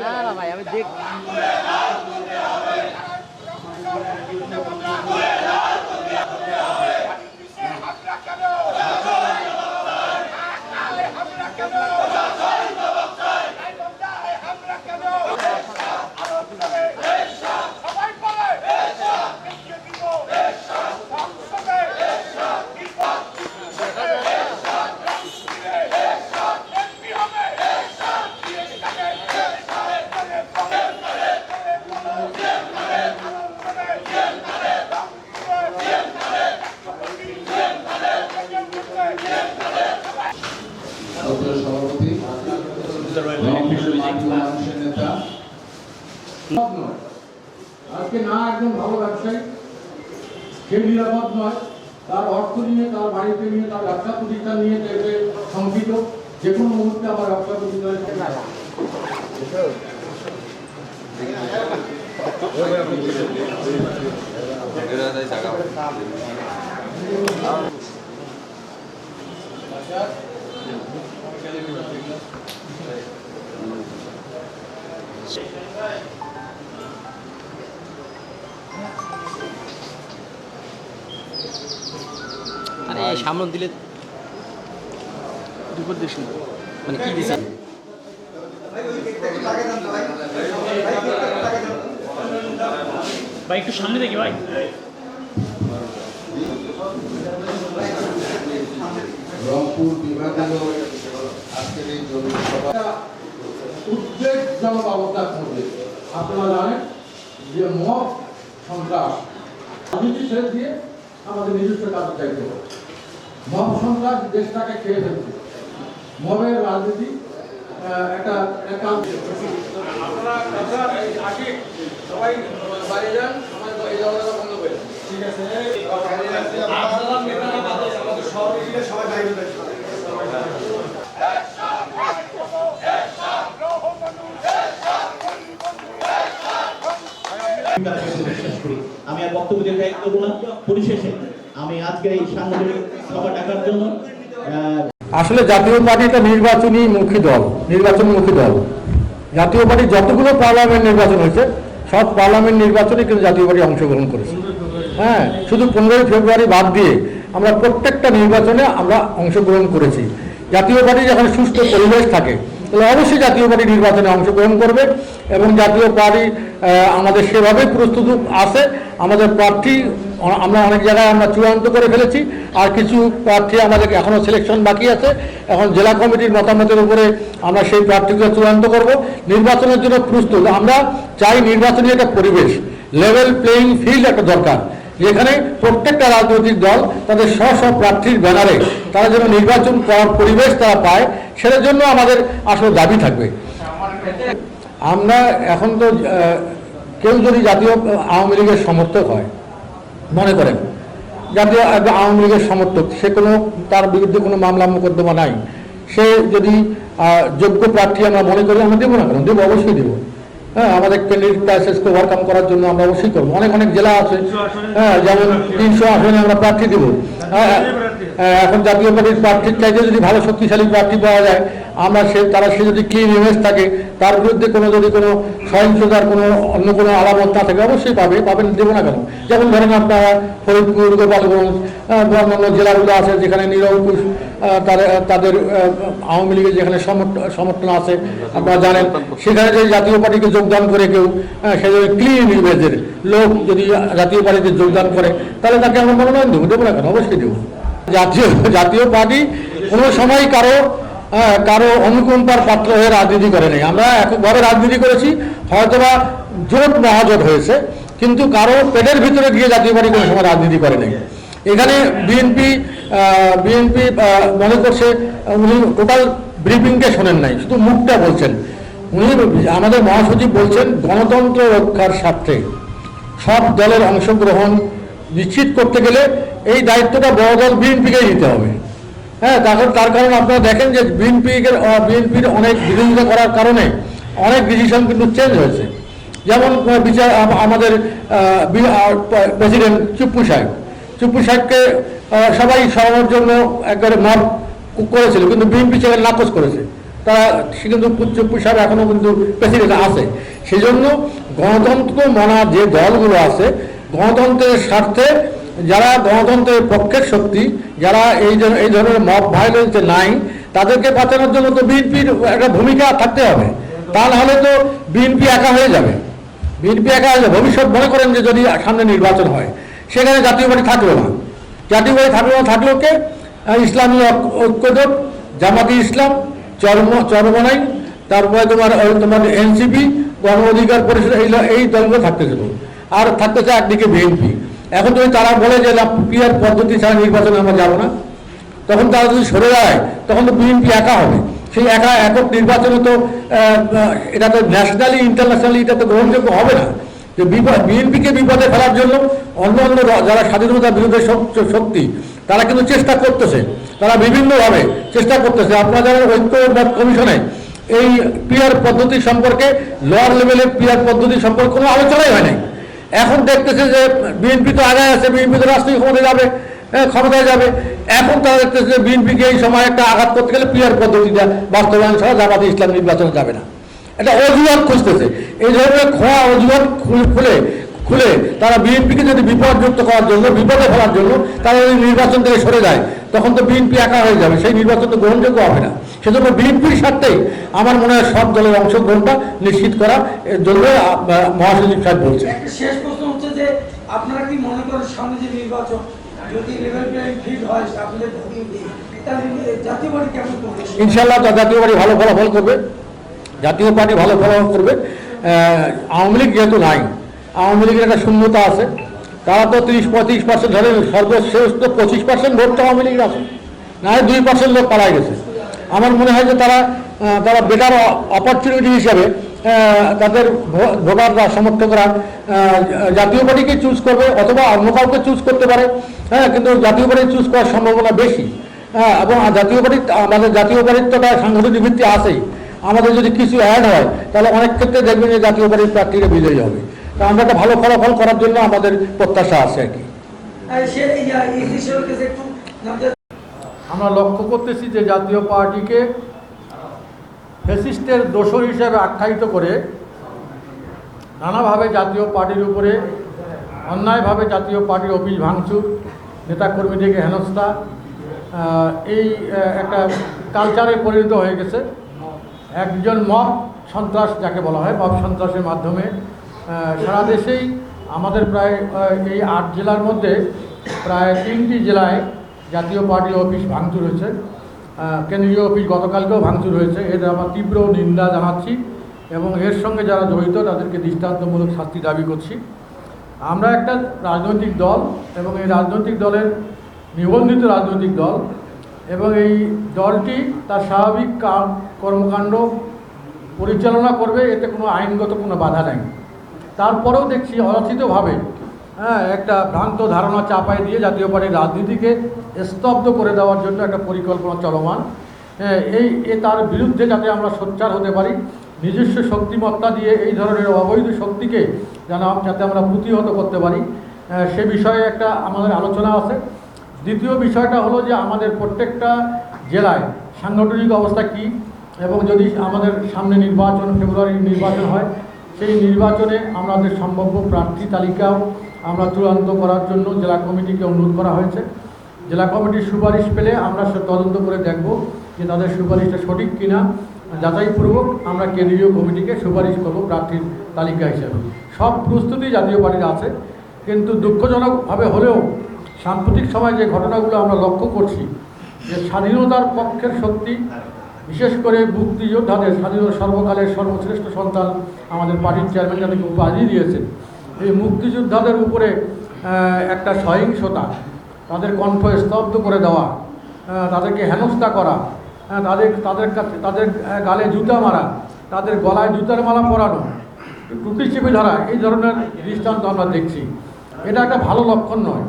না না ভাই আমি দেখ সভাপতি মানুষের নেতা আজকে না একজন ভালো ব্যবসায়ী সে নিরাপদ নয়, তার অর্থ নিয়ে, তার বাড়িতে নিয়ে, তার ব্যবসা প্রতিষ্ঠান নিয়ে দেখবে শঙ্কিত। যে কোনো মুহূর্তে আমার ব্যবসা প্রতিষ্ঠানের আরে সামনে দিলে বিপদ দিস না, মানে কি দিছে ভাই একটু সামনে দেখি ভাই। রংপুর বিভাগীয় আজকের এই জরুরি সভা উদ্বেগজনক অবস্থার মধ্যে আপনারা জানেন যে মব সন্ত্রাস রাজনীতি ছেড়ে দিয়ে আমাদের নিজস্ব কাজ চাইতে হবে। মব সন্ত্রাস দেশটাকে খেয়ে ফেলছে। মবের রাজনীতি একটা আগে সবাই বাড়ি যান, আমাদের এই জায়গাটা বন্ধ করে ঠিক আছে। সবাই বাইরে আমি আর বক্তব্য দিয়ে করবো না। পরিশেষে আমি আজকে এই সাংগঠনিক সভা ডাকার জন্য আসলে জাতীয় পার্টি একটা নির্বাচনমুখী দল। জাতীয় পার্টি যতগুলো পার্লামেন্ট নির্বাচন হয়েছে সব পার্লামেন্ট নির্বাচনে কিন্তু জাতীয় পার্টি অংশগ্রহণ করেছে। হ্যাঁ, শুধু 15 ফেব্রুয়ারি বাদ দিয়ে আমরা প্রত্যেকটা নির্বাচনে আমরা অংশগ্রহণ করেছি। জাতীয় পার্টি যখন সুস্থ পরিবেশ থাকে তাহলে অবশ্যই জাতীয় পার্টি নির্বাচনে অংশগ্রহণ করবে এবং জাতীয় পার্টি আমাদের সেভাবে প্রস্তুত আছে। আমাদের প্রার্থী আমরা অনেক জায়গায় আমরা চূড়ান্ত করে ফেলেছি, আর কিছু প্রার্থী আমাদের এখনও সিলেকশন বাকি আছে। এখন জেলা কমিটির মতামতের উপরে আমরা সেই প্রার্থীকে চূড়ান্ত করব। নির্বাচনের জন্য প্রস্তুত আমরা চাই। নির্বাচনী একটা পরিবেশ, লেভেল প্লেয়িং ফিল্ড একটা দরকার, যেখানে প্রত্যেকটা রাজনৈতিক দল তাদের স্ব প্রার্থীর ব্যানারে তারা যেন নির্বাচন করার পরিবেশ তারা পায়, সেটার জন্য আমাদের আসলে দাবি থাকবে। আমরা এখন তো কেউ যদি জাতীয় আওয়ামী লীগের সমর্থক হয়, মনে করেন জাতীয় আওয়ামী লীগের সমর্থক, সে কোনো তার বিরুদ্ধে কোনো মামলা মোকদ্দমা নাই, সে যদি যোগ্য প্রার্থী আমরা মনে করি, আমরা দেবো না কেন? দেবো, অবশ্যই দেবো। হ্যাঁ, আমাদের ক্যান্ডিডেট ক্রাইসিসকে ওভারকাম করার জন্য আমরা অবশ্যই করবো। অনেক জেলা আছে, হ্যাঁ, যেমন 300 আসনে আমরা প্রার্থী দেবো। এখন জাতীয় পার্টির প্রার্থীর চাইতে যদি ভালো শক্তিশালী প্রার্থী পাওয়া যায়, আমরা সে যদি ক্লিন ইমেজ থাকে, তার বিরুদ্ধে যদি কোনো সহিংসতার অন্য কোনো আলামত না থাকে, অবশ্যই পাবেন, দেবো না কেন? যেমন ধরেন আপনারা ফরিদপুর, গোপালগঞ্জ, অন্যান্য জেলাগুলো আছে যেখানে নিরঙ্কুশ তাদের আওয়ামী লীগের যেখানে সমর্থন আছে, আপনারা জানেন, সেখানে যদি জাতীয় পার্টিকে যোগদান করে কেউ, সে যদি ক্লিন ইমেজের লোক যদি জাতীয় পার্টিতে যোগদান করে, তাহলে তাকে আমরা মনোনয়ন দেবো না কেন? অবশ্যই দেবো। জাতীয় পার্টি কোনো সময় কারো অনুকম্পার পাত্র হয়ে রাজনীতি করে নেই। আমরা এককভাবে রাজনীতি করেছি, হয়তোবা জোট মহাজোট হয়েছে, কিন্তু কারো পেটের ভিতরে গিয়ে জাতীয় পার্টি কোনো সময় রাজনীতি করে নেই। এখানে বিএনপি মনে করছে উনি টোটাল ব্রিফিংকে শোনেন নাই, শুধু মুখটা বলছেন। উনি আমাদের মহাসচিব বলছেন গণতন্ত্র রক্ষার স্বার্থে সব দলের অংশগ্রহণ নিশ্চিত করতে গেলে এই দায়িত্বটা বড় দল বিএনপিকেই নিতে হবে। হ্যাঁ, তার কারণ আপনারা দেখেন যে বিএনপির অনেক বিরোধিতা করার কারণে অনেক ডিসিশন কিন্তু চেঞ্জ হয়েছে। যেমন আমাদের প্রেসিডেন্ট চুপ্পু সাহেবকে সবাই সরানোর জন্য একবারে মত করেছিল, কিন্তু বিএনপি সেখানে নাকচ করেছে। তারা সে কিন্তু চুপ্পু সাহেব এখনও কিন্তু প্রেসিডেন্ট আছে। সেই জন্য গণতন্ত্র মানা যে দলগুলো আছে, গণতন্ত্রের স্বার্থে যারা গণতন্ত্রের পক্ষের শক্তি, যারা এই ধরনের মব ভায়োলেন্সে নাই, তাদেরকে বাঁচানোর জন্য তো বিএনপির একটা ভূমিকা থাকতে হবে। তা নাহলে তো বিএনপি একা হয়ে যাবে। বিএনপি একা হয়ে যাবে। ভবিষ্যৎ মনে করেন যে যদি সামনে নির্বাচন হয়, সেখানে জাতীয় পার্টি থাকলো না। জাতীয় পার্টি থাকলেও কে ইসলামী ঐক্যজোট, জামাতি ইসলাম, চরমনাই, তারপরে তোমার এনসিপি, গণ অধিকার পরিষদ, এই দলগুলো থাকতেছিল। আর থাকতেছে একদিকে বিএনপি। এখন যদি তারা বলে যে পিআর পদ্ধতি ছাড়া নির্বাচনে আমরা যাবো না, তখন তারা যদি সরে যায়, তখন তো বিএনপি একা হবে। সেই একক নির্বাচনে তো এটা তো ন্যাশনালি ইন্টারন্যাশনালি এটা তো গ্রহণযোগ্য হবে না। যে বিএনপিকে বিপদে ফেলার জন্য অন্য যারা স্বাধীনতার বিরুদ্ধে শক্তি, তারা কিন্তু চেষ্টা করতেছে, তারা বিভিন্নভাবে চেষ্টা করতেছে। আপনারা জানেন ঐক্যমত কমিশনে এই পিআর পদ্ধতি সম্পর্কে, লোয়ার লেভেলের পিআর পদ্ধতি সম্পর্কে কোনো আলোচনাই হয় নাই। এখন দেখতেছে যে বিএনপি তো আগায় আছে, বিএনপি তো রাষ্ট্রীয় ক্ষমতায় যাবে। এখন তারা দেখতেছে যে বিএনপিকে এই সময় একটা আঘাত করতে গেলে পিআর পদ্ধতিটা বাস্তবায়ন ছাড়া জামাতে ইসলাম নির্বাচনে যাবে না। এটা অজুহাত খুঁজতেছে। এই ধরনের খোয়া অজুহাত খুলে তারা বিএনপিকে যদি বিপদযুক্ত করার জন্য, বিপদে ফেলার জন্য তারা যদি নির্বাচন থেকে সরে যায়, তখন তো বিএনপি একা হয়ে যাবে, সেই নির্বাচন তো গ্রহণযোগ্য হবে না। সেজন্য বিএনপির স্বার্থেই আমার মনে হয় সব দলের অংশগ্রহণটা নিশ্চিত করা এর জন্য মহাসচিব সাহেব বলছেন। শেষ প্রশ্ন হচ্ছে যে আপনারা কি মনে করেন সামনে যে নির্বাচন যদি লেভেল প্লেইং ফিল্ড হয় আপনাদের তাহলে জাতীয় পার্টি কেমন করবে? ইনশাআল্লাহ জাতীয় পার্টি ভালো ফলাফল করবে। জাতীয় পার্টি ভালো ফলাফল করবে। আওয়ামী লীগ যেহেতু নাই, আওয়ামী লীগের একটা শূন্যতা আছে। তারা তো 30-35% ধরে, সর্বশেষ তো 25% ভোট তো আওয়ামী লীগের আছে, না হয় 2% লোক পালায় গেছে। আমার মনে হয় যে তারা বেটার অপরচুনিটি হিসাবে তাদের ভোটাররা, সমর্থকরা জাতীয় পার্টিকে চুজ করবে, অথবা অন্য কাউকে চুজ করতে পারে। হ্যাঁ, কিন্তু জাতীয় পার্টি চুজ করার সম্ভাবনা বেশি। হ্যাঁ, এবং জাতীয় পার্টি, আমাদের জাতীয় পার্টির তো সাংগঠনিক ভিত্তি আছেই। আমাদের যদি কিছু অ্যাড হয়, তাহলে অনেক ক্ষেত্রে দেখবেন যে জাতীয় পার্টির প্রার্থীরা বিজয়ী হবে। তো আমরা একটা ভালো ফলাফল করার জন্য আমাদের প্রত্যাশা আছে আর কি। আমরা লক্ষ্য করতেছি যে জাতীয় পার্টিকে ফ্যাসিস্টের দোসর হিসেবে আখ্যায়িত করে নানাভাবে জাতীয় পার্টির উপরে অন্যায়ভাবে জাতীয় পার্টির অফিস ভাঙচুর, নেতাকর্মীদেরকে হেনস্থা, এই একটা কালচারে পরিণত হয়ে গেছে। একজন মব সন্ত্রাস যাকে বলা হয়, মব সন্ত্রাসের মাধ্যমে সারা দেশেই আমাদের প্রায় এই 8 জেলার মধ্যে প্রায় 3টি জেলায় জাতীয় পার্টির অফিস ভাঙচুর হয়েছে। কেন্দ্রীয় অফিস গতকালকেও ভাঙচুর হয়েছে। এর আমরা তীব্র নিন্দা জানাচ্ছি এবং এর সঙ্গে যারা জড়িত তাদেরকে দৃষ্টান্তমূলক শাস্তি দাবি করছি। আমরা একটা রাজনৈতিক দল এবং এই রাজনৈতিক দলের নিবন্ধিত রাজনৈতিক দল, এবং এই দলটি তার স্বাভাবিক কর্মকাণ্ড পরিচালনা করবে, এতে কোনো আইনগত কোনো বাধা নেই। তারপরেও দেখছি অরচিতভাবে একটা ভ্রান্ত ধারণা চাপাই দিয়ে জাতীয় পার্টির রাজনীতিকে স্তব্ধ করে দেওয়ার জন্য একটা পরিকল্পনা চলমান। তার বিরুদ্ধে যাতে আমরা সোচ্চার হতে পারি, নিজস্ব শক্তিমত্তা দিয়ে এই ধরনের অবৈধ শক্তিকে যাতে আমরা প্রতিহত করতে পারি, সে বিষয়ে একটা আমাদের আলোচনা আছে। দ্বিতীয় বিষয়টা হলো যে আমাদের প্রত্যেকটা জেলায় সাংগঠনিক অবস্থা কী, এবং যদি আমাদের সামনে নির্বাচন, ফেব্রুয়ারির নির্বাচন হয়, সেই নির্বাচনে আমাদের সম্ভাব্য প্রার্থী তালিকাও আমরা চূড়ান্ত করার জন্য জেলা কমিটিকে অনুরোধ করা হয়েছে। জেলা কমিটির সুপারিশ পেলে আমরা সে তদন্ত করে দেখব যে তাদের সুপারিশটা সঠিক কিনা, যাচাইপূর্বক আমরা কেন্দ্রীয় কমিটিকে সুপারিশ করব প্রার্থীর তালিকা হিসেবে। সব প্রস্তুতি জাতীয় পার্টির আছে, কিন্তু দুঃখজনকভাবে হলেও সাম্প্রতিক সময় যে ঘটনাগুলো আমরা লক্ষ্য করছি, যে স্বাধীনতার পক্ষের শক্তি, বিশেষ করে মুক্তিযোদ্ধাদের, সর্বকালের সর্বশ্রেষ্ঠ সন্তান আমাদের পার্টির চেয়ারম্যান যাদেরকে উপাধি দিয়েছেন, এই মুক্তিযোদ্ধাদের উপরে একটা সহিংসতা, তাদের কণ্ঠ স্তব্ধ করে দেওয়া, তাদেরকে হেনস্থা করা, তাদের গালে জুতা মারা, তাদের গলায় জুতার মালা পরানো, টুপি চেপে ধরা, এই ধরনের দৃষ্টান্ত আমরা দেখছি। এটা একটা ভালো লক্ষণ নয়।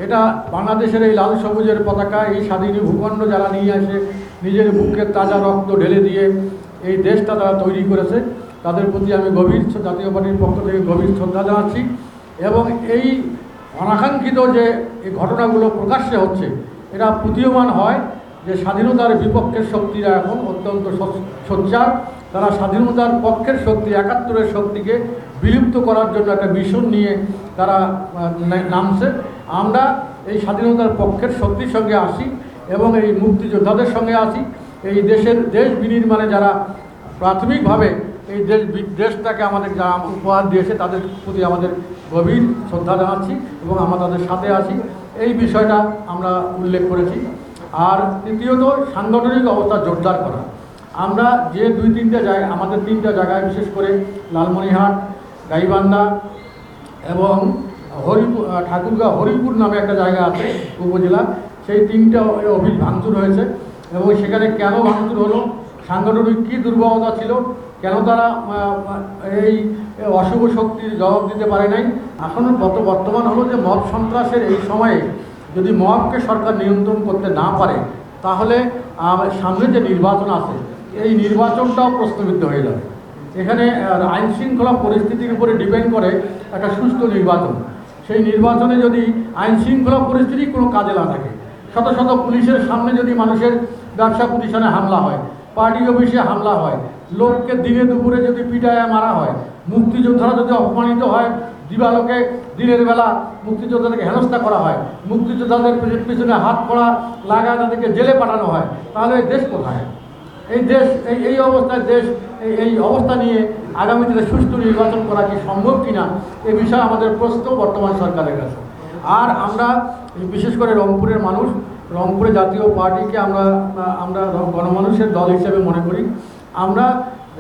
এটা বাংলাদেশের এই লাল সবুজের পতাকা, এই স্বাধীন ভূখণ্ড যারা নিয়ে আসে, নিজের বুকের তাজা রক্ত ঢেলে দিয়ে এই দেশটা তারা তৈরি করেছে, তাদের প্রতি আমি জাতীয় পার্টির পক্ষ থেকে গভীর শ্রদ্ধা জানাচ্ছি। এবং এই অনাকাঙ্ক্ষিত যে এই ঘটনাগুলো প্রকাশ্যে হচ্ছে, এটা প্রতীয়মান হয় যে স্বাধীনতার বিপক্ষের শক্তিরা এখন অত্যন্ত সোচ্চার। তারা স্বাধীনতার পক্ষের শক্তি, ৭১-এর শক্তিকে বিলুপ্ত করার জন্য একটা মিশন নিয়ে তারা নামছে। আমরা এই স্বাধীনতার পক্ষের শক্তির সঙ্গে আসি এবং এই মুক্তিযোদ্ধাদের সঙ্গে আসি। এই দেশ বিনির্মাণে যারা প্রাথমিকভাবে এই দেশটাকে আমাদের যারা উপহার দিয়েছে তাদের প্রতি আমাদের গভীর শ্রদ্ধা জানাচ্ছি এবং আমরা তাদের সাথে আছি, এই বিষয়টা আমরা উল্লেখ করেছি। আর তৃতীয়ত, সাংগঠনিক অবস্থা জোরদার করা। আমরা যে ২-৩টা জায়গায়, আমাদের 3টা জায়গায়, বিশেষ করে লালমনিরহাট, গাইবান্ধা এবং ঠাকুরগাঁও হরিপুর নামে একটা জায়গা আছে উপজেলা, সেই 3টা ভাঙচুর হয়েছে। এবং সেখানে কেন ভাঙচুর হলো, সাংগঠনিক কী দুর্বলতা ছিল, কেন তারা এই অশুভ শক্তির জবাব দিতে পারে নাই। এখন বর্তমান হলো যে মব সন্ত্রাসের এই সময়ে যদি মবকে সরকার নিয়ন্ত্রণ করতে না পারে, তাহলে সামনে যে নির্বাচন আছে এই নির্বাচনটাও প্রশ্নবিদ্ধ হয়ে যাবে। এখানে আইন শৃঙ্খলা পরিস্থিতির উপরে ডিপেন্ড করে একটা সুষ্ঠু নির্বাচন। সেই নির্বাচনে যদি আইন শৃঙ্খলা পরিস্থিতি কোনো কাজে না থাকে, শত শত পুলিশের সামনে যদি মানুষের ব্যবসা প্রতিষ্ঠানে হামলা হয়, পার্টি অফিসে হামলা হয়, লোককে দিনে দুপুরে যদি পিটায় মারা হয়, মুক্তিযোদ্ধারা যদি অপমানিত হয়, দিবালোকে দিনের বেলা মুক্তিযোদ্ধাদেরকে হেনস্থা করা হয়, মুক্তিযোদ্ধাদের পিছনে হাত করা লাগায় তাদেরকে জেলে পাঠানো হয়, তাহলে এই দেশ কোথায়? এই দেশ এই অবস্থায় এই অবস্থা নিয়ে আগামী দিনে সুষ্ঠু নির্বাচন করা কি সম্ভব কিনা, এ বিষয়ে আমাদের প্রশ্ন বর্তমান সরকারের কাছে। আর আমরা বিশেষ করে রংপুরের মানুষ, রংপুরে জাতীয় পার্টিকে আমরা গণমানুষের দল হিসেবে মনে করি। আমরা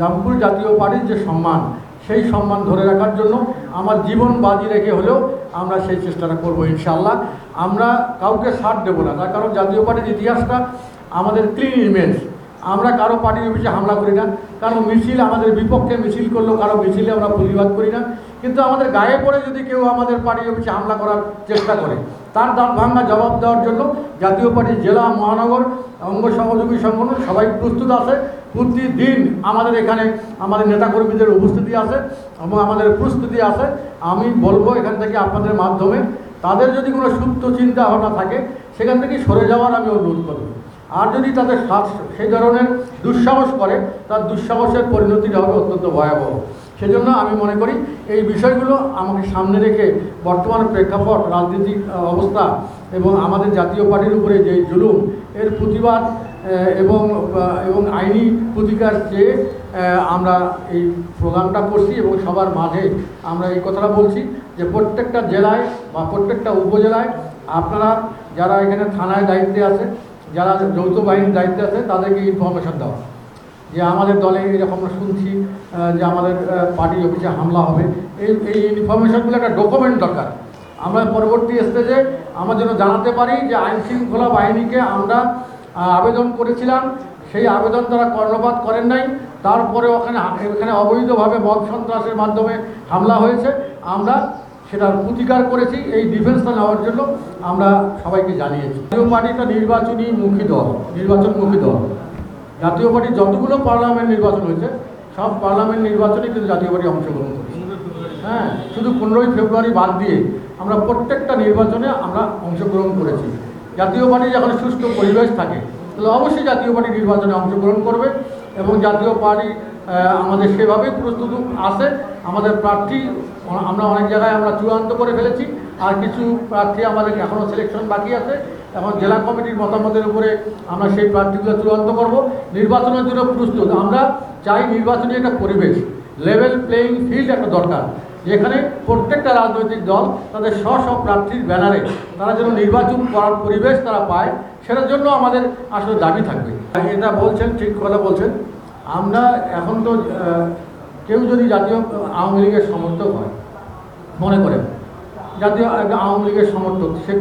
রংপুর জাতীয় পার্টির যে সম্মান, সেই সম্মান ধরে রাখার জন্য আমার জীবন বাজি রেখে হলেও আমরা সেই চেষ্টাটা করবো ইনশাআল্লাহ। আমরা কাউকে ছাড় দেবো না, তার কারণ জাতীয় পার্টির ইতিহাসটা আমাদের ক্লিন ইমেজ। আমরা কারো পার্টি অফিসে হামলা করি না, কারো মিছিল আমাদের বিপক্ষে মিছিল করলেও কারো মিছিলে আমরা প্রতিবাদ করি না। কিন্তু আমাদের গায়ে পড়ে যদি কেউ আমাদের পার্টি অফিসে হামলা করার চেষ্টা করে, তার দাঁত ভাঙা জবাব দেওয়ার জন্য জাতীয় পার্টির জেলা, মহানগর, অঙ্গ সহযোগী সংগঠন সবাই প্রস্তুত আছে। প্রতিদিন আমাদের এখানে আমাদের নেতাকর্মীদের উপস্থিতি আছে এবং আমাদের প্রস্তুতি আছে। আমি বলবো এখান থেকে আপনাদের মাধ্যমে, তাদের যদি কোনো সুপ্ত চিন্তা ভাবনা থাকে সেখান থেকে সরে যাওয়ার আমি অনুরোধ করব। আর যদি তাদের সেই ধরনের দুঃসাহস করে, তার দুঃসাহসের পরিণতিটা হবে অত্যন্ত ভয়াবহ। সেজন্য আমি মনে করি এই বিষয়গুলো আমাকে সামনে রেখে বর্তমান প্রেক্ষাপট, রাজনৈতিক অবস্থা এবং আমাদের জাতীয় পার্টির উপরে যে জুলুম, এর প্রতিবাদ এবং আইনি প্রতিকার চেয়ে আমরা এই প্রোগ্রামটা করছি এবং সবার মাঝে আমরা এই কথাটা বলছি যে প্রত্যেকটা জেলায় বা প্রত্যেকটা উপজেলায় আপনারা যারা এখানে থানায় দায়িত্বে আছে, যারা যৌথ বাহিনীর দায়িত্বে আছে, তাদেরকে ইনফরমেশন দেওয়া যে আমাদের দলে এরকম শুনছি যে আমাদের পার্টি অফিসে হামলা হবে। এই ইনফরমেশনগুলো একটা ডকুমেন্ট দরকার। আমরা পরবর্তী স্টেজে আমরা যেন জানাতে পারি যে আইন শৃঙ্খলা বাহিনীকে আমরা আবেদন করেছিলাম, সেই আবেদন তারা কর্ণপাত করেন নাই, তারপরে এখানে অবৈধভাবে মব সন্ত্রাসের মাধ্যমে হামলা হয়েছে, আমরা সেটার প্রতিকার করেছি। এই ডিফেন্সটা নেওয়ার জন্য আমরা সবাইকে জানিয়েছি। জাতীয় পার্টিটা নির্বাচনমুখী দল। জাতীয় পার্টি যতগুলো পার্লামেন্ট নির্বাচন হয়েছে সব পার্লামেন্ট নির্বাচনে কিন্তু জাতীয় পার্টি অংশগ্রহণ করেছে। হ্যাঁ, শুধু 15ই ফেব্রুয়ারি বাদ দিয়ে আমরা প্রত্যেকটা নির্বাচনে আমরা অংশগ্রহণ করেছি। জাতীয় পার্টি যখন সুষ্ঠু পরিবেশ থাকে তাহলে অবশ্যই জাতীয় পার্টি নির্বাচনে অংশগ্রহণ করবে এবং জাতীয় পার্টি আমাদের সেভাবেই প্রস্তুত আছে। আমাদের প্রার্থী আমরা অনেক জায়গায় আমরা চূড়ান্ত করে ফেলেছি, আর কিছু প্রার্থী আমাদের এখনও সিলেকশন বাকি আছে। এখন জেলা কমিটির মতামতের উপরে আমরা সেই প্রার্থীগুলো চূড়ান্ত করব। নির্বাচনের জন্য প্রস্তুত। আমরা চাই নির্বাচনী একটা পরিবেশ, লেভেল প্লেয়িং ফিল্ড একটা দরকার, যেখানে প্রত্যেকটা রাজনৈতিক দল তাদের স্ব প্রার্থীর ব্যানারে তারা যেন নির্বাচন করার পরিবেশ তারা পায়, সেটার জন্য আমাদের আসলে দাবি থাকবে। এটা বলছেন, ঠিক কথা বলছেন। আমরা এখন তো কেউ যদি জাতীয় আওয়ামী লীগের সমর্থক হয়, মনে করেন জাতীয় আওয়ামী লীগের সমর্থক, সে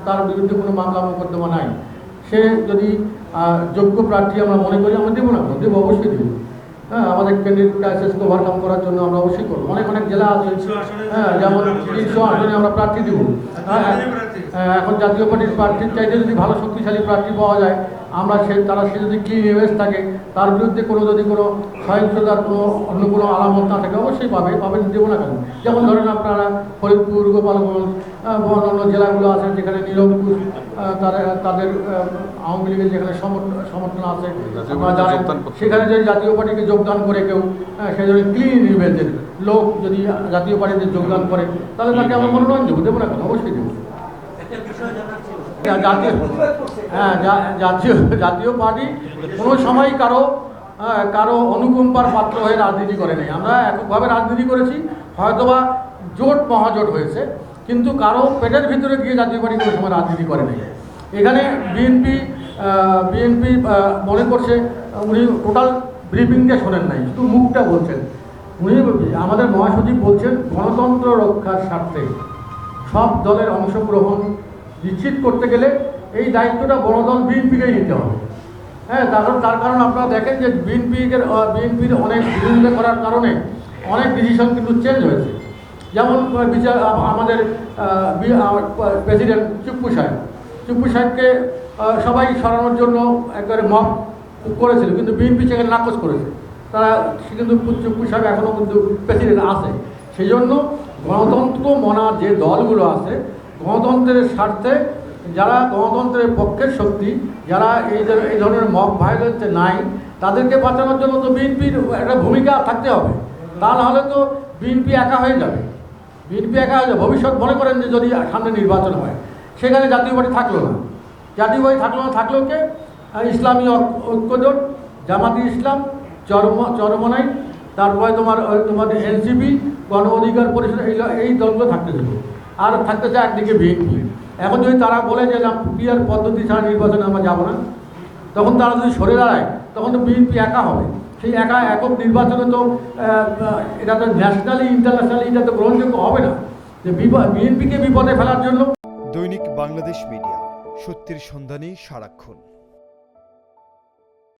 তার বিরুদ্ধে কোনো মামলা মোকদ্দমা নাই, সে যদি যোগ্য প্রার্থী আমরা মনে করি, আমরা দেবো না, দেবো, অবশ্যই দেবো। হ্যাঁ, আমাদের ক্যান্ডিডেট ক্রাইসিসকে ওভারকাম করার জন্য আমরা অবশ্যই করবো। অনেক জেলা আছে, হ্যাঁ, যেমন 300 আসনে আমরা প্রার্থী দেবো। এখন জাতীয় পার্টির প্রার্থীর চাইতে যদি ভালো শক্তিশালী প্রার্থী পাওয়া যায়, তারা সে যদি ক্লিন ইমেজ থাকে, তার বিরুদ্ধে যদি কোনো সহিংসতার কোনো অন্য কোনো আলামত না থাকে, অবশ্যই পাবেন, দেবো না কেন। যেমন ধরেন আপনারা ফরিদপুর, গোপালগঞ্জ, অন্যান্য জেলাগুলো আছে যেখানে নিরঙ্কুশ তাদের আওয়ামী লীগের যেখানে সমর্থন আছে, আপনারা জানেন, সেখানে যদি জাতীয় পার্টিকে যোগদান করে কেউ সেই জন্য ক্লিন ইমেজের লোক যদি জাতীয় পার্টিতে যোগদান করে, তাহলে তাকে আমরা মনোনয়ন দেবো না কেন, অবশ্যই দেবো। জাতীয় পার্টি কোনো সময় কারো অনুকম্পার পাত্র হয়ে রাজনীতি করে নেই। আমরা এককভাবে রাজনীতি করেছি, হয়তোবা জোট মহাজোট হয়েছে, কিন্তু কারো পেটের ভিতরে গিয়ে জাতীয় পার্টি কোনো সময় রাজনীতি করে নেই। এখানে বিএনপি মনে করছে উনি টোটাল ব্রিফিংটা শোনেন নাই, শুধু মুখটা বলছেন। উনি আমাদের মহাসচিব বলছেন গণতন্ত্র রক্ষার স্বার্থে সব দলের অংশগ্রহণ নিশ্চিত করতে গেলে এই দায়িত্বটা বড় দল বিএনপিকেই নিতে হবে। হ্যাঁ, তার কারণ আপনারা দেখেন যে বিএনপির অনেক বিরোধিতা করার কারণে অনেক ডিসিশন কিন্তু চেঞ্জ হয়েছে। যেমন আমাদের প্রেসিডেন্ট চুপ্পু সাহেবকে সবাই সরানোর জন্য একবারে মক করেছিল, কিন্তু বিএনপি সেখানে নাকচ করেছে। সে কিন্তু চুপ্পু সাহেব এখনও কিন্তু প্রেসিডেন্ট আছে। সেই জন্য গণতন্ত্র মনা যে দলগুলো আছে, গণতন্ত্রের স্বার্থে যারা গণতন্ত্রের পক্ষের শক্তি, যারা এই ধরনের মক ভায়োলেন্সে নাই, তাদেরকে বাঁচানোর জন্য তো বিএনপির একটা ভূমিকা থাকতে হবে। তা নাহলে তো বিএনপি একা হয়ে যাবে। ভবিষ্যৎ মনে করেন যে যদি সামনে নির্বাচন হয়, সেখানে জাতীয় পার্টি থাকলো না। থাকলো কে? ইসলামী ঐক্যজোট, জামাতি ইসলাম, চরমনাই, তারপরে তোমার এনসিপি, গণ অধিকার পরিষদ, এই দলগুলো থাকতে দেবে। আর থাকতে চায় একদিকে বিএনপি। এখন যদি তারা বলে যে না, পিআর পদ্ধতি ছাড়া নির্বাচনে আমরা যাব না, তখন তারা যদি সরে দাঁড়ায়, তখন তো বিএনপি একা হবে। সেই একক নির্বাচনে তো এটা তো ন্যাশনালি ইন্টারন্যাশনালি এটা তো গ্রহণযোগ্য হবে না, যে বিএনপিকে বিপদে ফেলার জন্য। দৈনিক বাংলাদেশ মিডিয়া, সত্যের সন্ধানে সারাক্ষণ।